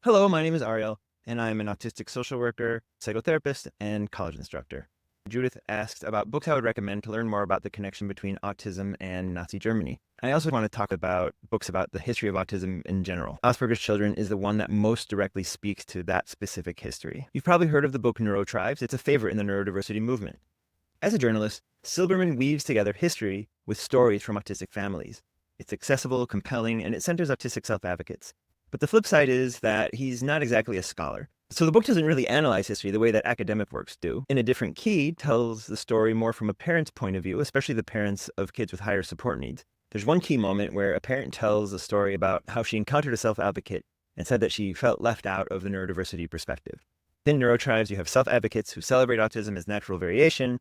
Hello, my name is Ariel, and I'm an autistic social worker, psychotherapist, and college instructor. Judith asked about books I would recommend to learn more about the connection between autism and Nazi Germany. I also want to talk about books about the history of autism in general. Asperger's Children is the one that most directly speaks to that specific history. You've probably heard of the book NeuroTribes. It's a favorite in the neurodiversity movement. As a journalist, Silberman weaves together history with stories from autistic families. It's accessible, compelling, and it centers autistic self-advocates. But the flip side is that he's not exactly a scholar. So the book doesn't really analyze history the way that academic works do. In a different key, tells the story more from a parent's point of view, especially the parents of kids with higher support needs. There's one key moment where a parent tells a story about how she encountered a self-advocate and said that she felt left out of the neurodiversity perspective. In NeuroTribes, you have self-advocates who celebrate autism as natural variation,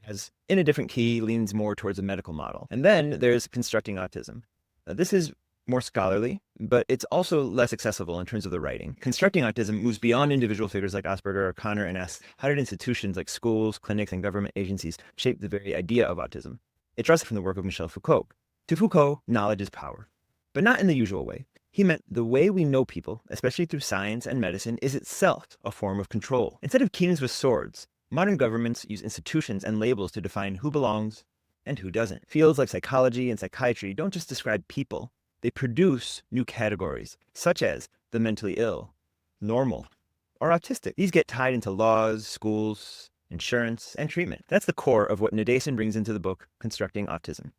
as in a different key leans more towards a medical model. And then there's constructing autism. This is more scholarly, but it's also less accessible in terms of the writing. Constructing autism moves beyond individual figures like Asperger or Connor and asks, how did institutions like schools, clinics, and government agencies shape the very idea of autism? It draws from the work of Michel Foucault. To Foucault, knowledge is power, but not in the usual way. He meant the way we know people, especially through science and medicine, is itself a form of control. Instead of kings with swords, modern governments use institutions and labels to define who belongs and who doesn't. Fields like psychology and psychiatry don't just describe people, they produce new categories, such as the mentally ill, normal, or autistic. These get tied into laws, schools, insurance, and treatment. That's the core of what Nadesan brings into the book, Constructing Autism.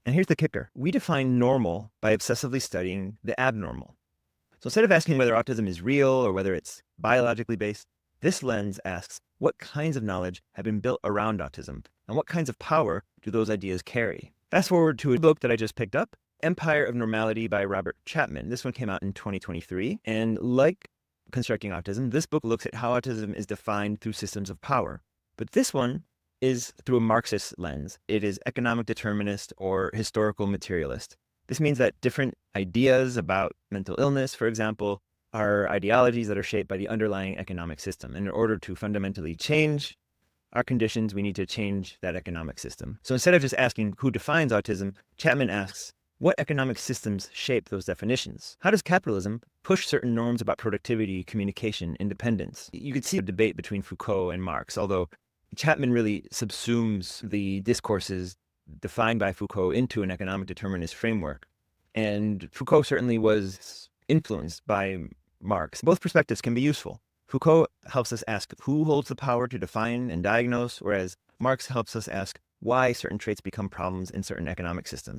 And here's the kicker. We define normal by obsessively studying the abnormal. So instead of asking whether autism is real or whether it's biologically based, this lens asks what kinds of knowledge have been built around autism and what kinds of power do those ideas carry. Fast forward to a book that I just picked up, Empire of Normality by Robert Chapman. This one came out in 2023. And like Constructing Autism, this book looks at how autism is defined through systems of power. But this one is through a Marxist lens. It is economic determinist or historical materialist. This means that different ideas about mental illness, for example, are ideologies that are shaped by the underlying economic system. And in order to fundamentally change our conditions, we need to change that economic system. So instead of just asking who defines autism, Chapman asks, what economic systems shape those definitions? How does capitalism push certain norms about productivity, communication, independence? You could see a debate between Foucault and Marx, although Chapman really subsumes the discourses defined by Foucault into an economic determinist framework. And Foucault certainly was influenced by Marx. Both perspectives can be useful. Foucault helps us ask who holds the power to define and diagnose, whereas Marx helps us ask why certain traits become problems in certain economic systems.